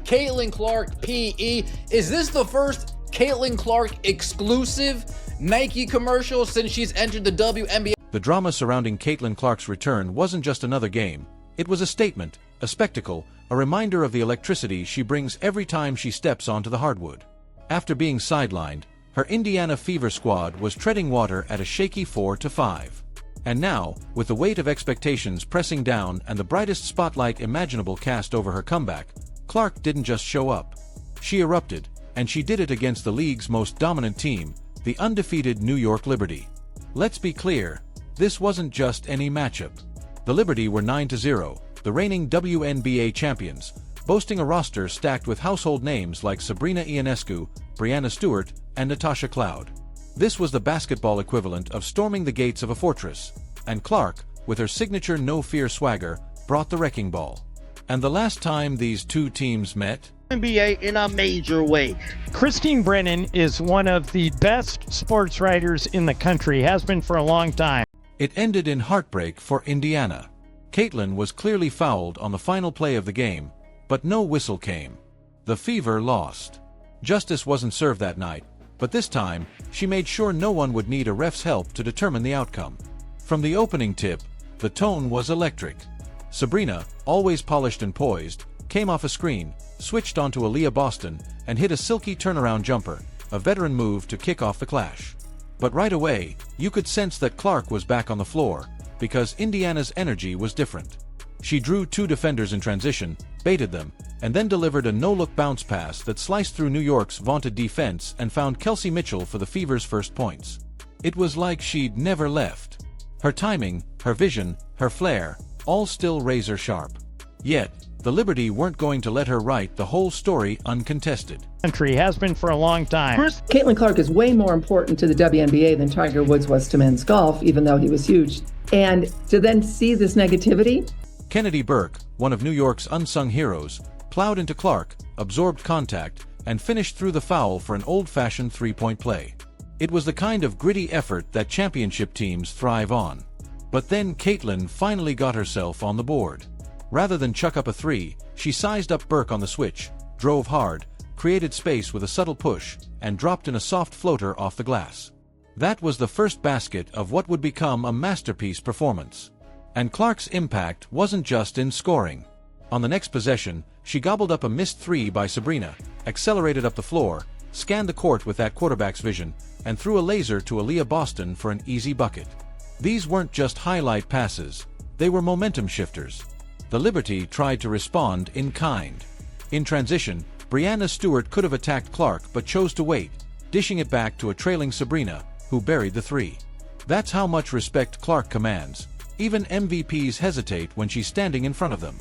Caitlin Clark PE. Is this the first Caitlin Clark exclusive Nike commercial since she's entered the WNBA? The drama surrounding Caitlin Clark's return wasn't just another game. It was a statement, a spectacle, a reminder of the electricity she brings every time she steps onto the hardwood. After being sidelined, her Indiana Fever squad was treading water at a shaky 4-5. And now, with the weight of expectations pressing down and the brightest spotlight imaginable cast over her comeback, Clark didn't just show up. She erupted, and she did it against the league's most dominant team, the undefeated New York Liberty. Let's be clear, this wasn't just any matchup. The Liberty were 9-0, the reigning WNBA champions, boasting a roster stacked with household names like Sabrina Ionescu, Brianna Stewart, and Natasha Cloud. This was the basketball equivalent of storming the gates of a fortress, and Clark, with her signature no-fear swagger, brought the wrecking ball. And the last time these two teams met? NBA in a major way. Christine Brennan is one of the best sports writers in the country, has been for a long time. It ended in heartbreak for Indiana. Caitlin was clearly fouled on the final play of the game, but no whistle came. The Fever lost. Justice wasn't served that night, but this time, she made sure no one would need a ref's help to determine the outcome. From the opening tip, the tone was electric. Sabrina, always polished and poised, came off a screen, switched onto Aaliyah Boston, and hit a silky turnaround jumper, a veteran move to kick off the clash. But right away, you could sense that Clark was back on the floor, because Indiana's energy was different. She drew two defenders in transition, baited them, and then delivered a no-look bounce pass that sliced through New York's vaunted defense and found Kelsey Mitchell for the Fever's first points. It was like she'd never left. Her timing, her vision, her flair, all still razor-sharp. Yet, the Liberty weren't going to let her write the whole story uncontested. Country has been for a long time. Caitlin Clark is way more important to the WNBA than Tiger Woods was to men's golf, even though he was huge. And to then see this negativity? Kennedy Burke, one of New York's unsung heroes, plowed into Clark, absorbed contact, and finished through the foul for an old-fashioned three-point play. It was the kind of gritty effort that championship teams thrive on. But then Caitlin finally got herself on the board. Rather than chuck up a three, she sized up Burke on the switch, drove hard, created space with a subtle push, and dropped in a soft floater off the glass. That was the first basket of what would become a masterpiece performance. And Clark's impact wasn't just in scoring. On the next possession, she gobbled up a missed three by Sabrina, accelerated up the floor, scanned the court with that quarterback's vision, and threw a laser to Aaliyah Boston for an easy bucket. These weren't just highlight passes, they were momentum shifters. The Liberty tried to respond in kind. In transition, Brianna Stewart could have attacked Clark but chose to wait, dishing it back to a trailing Sabrina, who buried the three. That's how much respect Clark commands. Even MVPs hesitate when she's standing in front of them.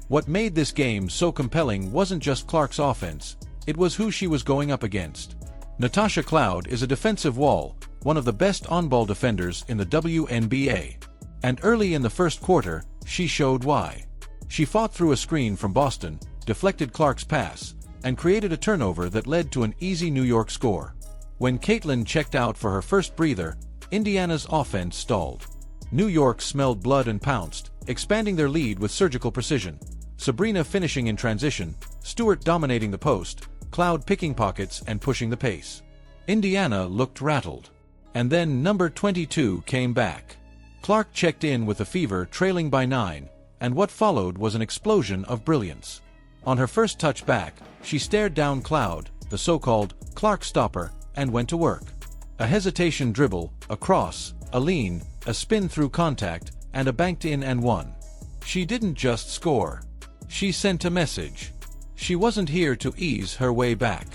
What made this game so compelling wasn't just Clark's offense, it was who she was going up against. Natasha Cloud is a defensive wall, one of the best on-ball defenders in the WNBA. And early in the first quarter, she showed why. She fought through a screen from Boston, deflected Clark's pass, and created a turnover that led to an easy New York score. When Caitlin checked out for her first breather, Indiana's offense stalled. New York smelled blood and pounced, expanding their lead with surgical precision. Sabrina finishing in transition, Stewart dominating the post, Cloud picking pockets and pushing the pace. Indiana looked rattled. And then number 22 came back. Clark checked in with the Fever trailing by 9, and what followed was an explosion of brilliance. On her first touch back, she stared down Cloud, the so-called Clark stopper, and went to work. A hesitation dribble, a cross, a lean, a spin through contact, and a banked in and one. She didn't just score. She sent a message. She wasn't here to ease her way back.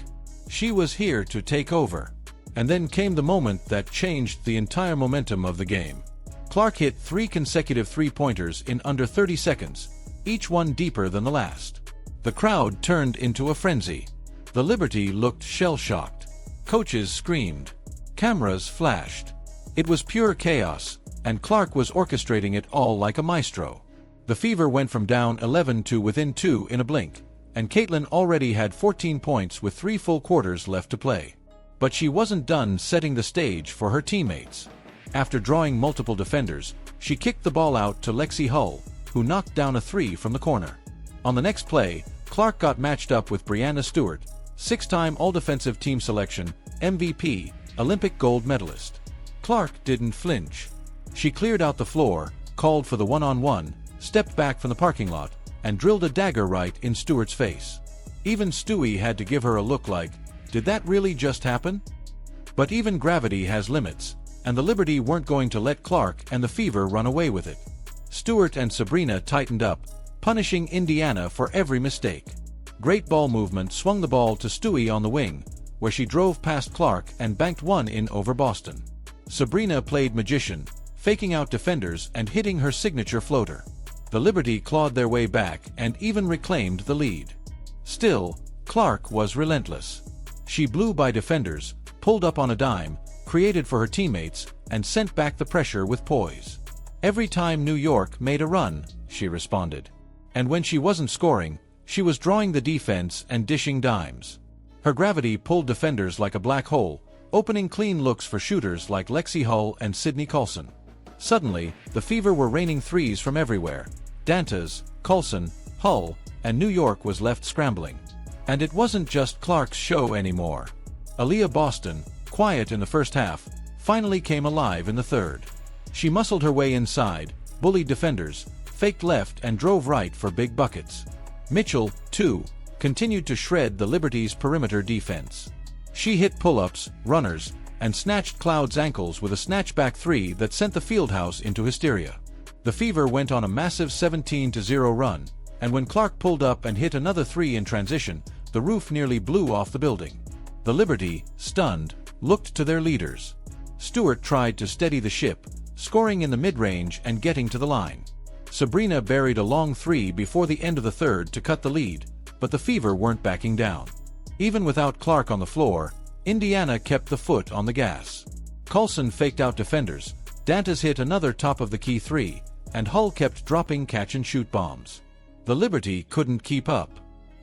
She was here to take over. And then came the moment that changed the entire momentum of the game. Clark hit 3 consecutive three-pointers in under 30 seconds, each one deeper than the last. The crowd turned into a frenzy. The Liberty looked shell-shocked. Coaches screamed. Cameras flashed. It was pure chaos, and Clark was orchestrating it all like a maestro. The Fever went from down 11 to within 2 in a blink, and Caitlin already had 14 points with 3 full quarters left to play. But she wasn't done setting the stage for her teammates. After drawing multiple defenders, she kicked the ball out to Lexi Hull, who knocked down a 3 from the corner. On the next play, Clark got matched up with Brianna Stewart, 6-time All-Defensive Team Selection, MVP, Olympic gold medalist. Clark didn't flinch. She cleared out the floor, called for the one-on-one, stepped back from the parking lot, and drilled a dagger right in Stewart's face. Even Stewie had to give her a look like, did that really just happen? But even gravity has limits, and the Liberty weren't going to let Clark and the Fever run away with it. Stewart and Sabrina tightened up, punishing Indiana for every mistake. Great ball movement swung the ball to Stewie on the wing, where she drove past Clark and banked one in over Boston. Sabrina played magician, faking out defenders and hitting her signature floater. The Liberty clawed their way back and even reclaimed the lead. Still, Clark was relentless. She blew by defenders, pulled up on a dime, created for her teammates, and sent back the pressure with poise. Every time New York made a run, she responded. And when she wasn't scoring, she was drawing the defense and dishing dimes. Her gravity pulled defenders like a black hole, opening clean looks for shooters like Lexi Hull and Sydney Colson. Suddenly, the Fever were raining threes from everywhere. Dantas, Colson, Hull, and New York was left scrambling. And it wasn't just Clark's show anymore. Aaliyah Boston, quiet in the first half, finally came alive in the third. She muscled her way inside, bullied defenders, faked left and drove right for big buckets. Mitchell, too, continued to shred the Liberty's perimeter defense. She hit pull-ups, runners, and snatched Cloud's ankles with a snatchback three that sent the fieldhouse into hysteria. The Fever went on a massive 17-0 run, and when Clark pulled up and hit another three in transition, the roof nearly blew off the building. The Liberty, stunned, looked to their leaders. Stewart tried to steady the ship, scoring in the mid-range and getting to the line. Sabrina buried a long three before the end of the third to cut the lead, but the Fever weren't backing down. Even without Clark on the floor, Indiana kept the foot on the gas. Colson faked out defenders, Dantas hit another top-of-the-key three, and Hull kept dropping catch-and-shoot bombs. The Liberty couldn't keep up.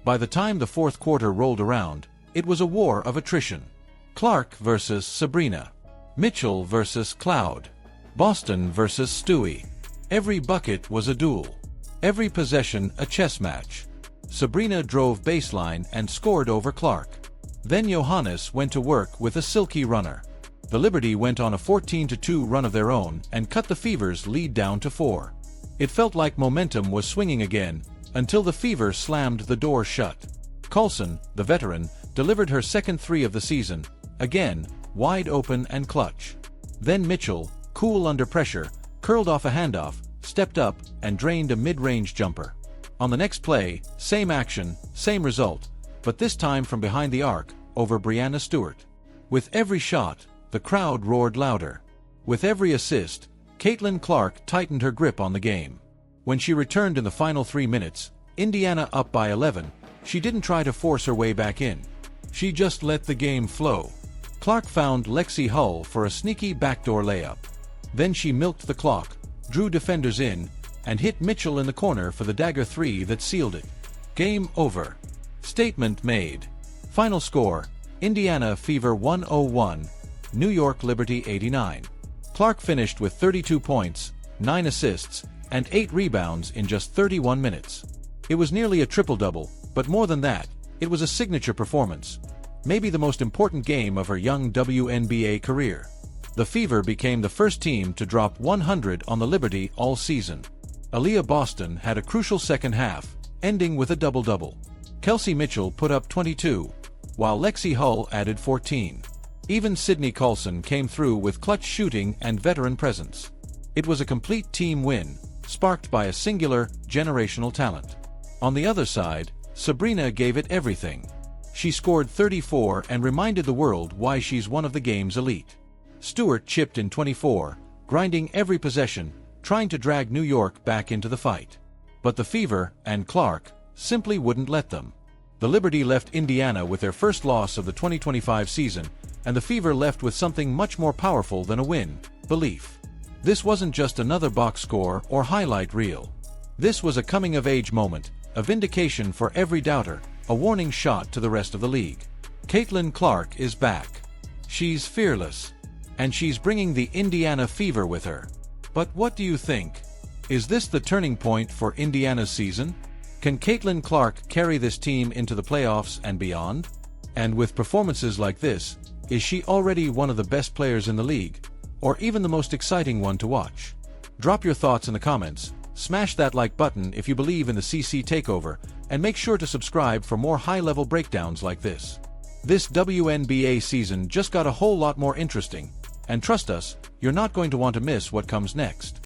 By the time the fourth quarter rolled around, it was a war of attrition. Clark versus Sabrina. Mitchell versus Cloud. Boston versus Stewie. Every bucket was a duel. Every possession a chess match. Sabrina drove baseline and scored over Clark. Then Johannes went to work with a silky runner. The Liberty went on a 14-2 run of their own and cut the Fever's lead down to 4. It felt like momentum was swinging again, until the Fever slammed the door shut. Colson, the veteran, delivered her second three of the season, again, wide open and clutch. Then Mitchell, cool under pressure, curled off a handoff, stepped up, and drained a mid-range jumper. On the next play, same action, same result, but this time from behind the arc, over Brianna Stewart. With every shot, the crowd roared louder. With every assist, Caitlin Clark tightened her grip on the game. When she returned in the final 3 minutes, Indiana up by 11, she didn't try to force her way back in. She just let the game flow. Clark found Lexi Hull for a sneaky backdoor layup. Then she milked the clock, drew defenders in, and hit Mitchell in the corner for the dagger three that sealed it. Game over. Statement made. Final score, Indiana Fever 101, New York Liberty 89. Clark finished with 32 points, 9 assists, and 8 rebounds in just 31 minutes. It was nearly a triple-double, but more than that, it was a signature performance. Maybe the most important game of her young WNBA career. The Fever became the first team to drop 100 on the Liberty all season. Aaliyah Boston had a crucial second half, ending with a double-double. Kelsey Mitchell put up 22, while Lexi Hull added 14. Even Sydney Colson came through with clutch shooting and veteran presence. It was a complete team win, sparked by a singular, generational talent. On the other side, Sabrina gave it everything. She scored 34 and reminded the world why she's one of the game's elite. Stewart chipped in 24, grinding every possession, trying to drag New York back into the fight. But the Fever and Clark simply wouldn't let them. The Liberty left Indiana with their first loss of the 2025 season, and the Fever left with something much more powerful than a win: belief. This wasn't just another box score or highlight reel. This was a coming-of-age moment, a vindication for every doubter, a warning shot to the rest of the league. Caitlin Clark is back. She's fearless. And she's bringing the Indiana Fever with her. But what do you think? Is this the turning point for Indiana's season? Can Caitlin Clark carry this team into the playoffs and beyond? And with performances like this, is she already one of the best players in the league, or even the most exciting one to watch? Drop your thoughts in the comments, smash that like button if you believe in the CC takeover, and make sure to subscribe for more high-level breakdowns like this. This WNBA season just got a whole lot more interesting, and trust us, you're not going to want to miss what comes next.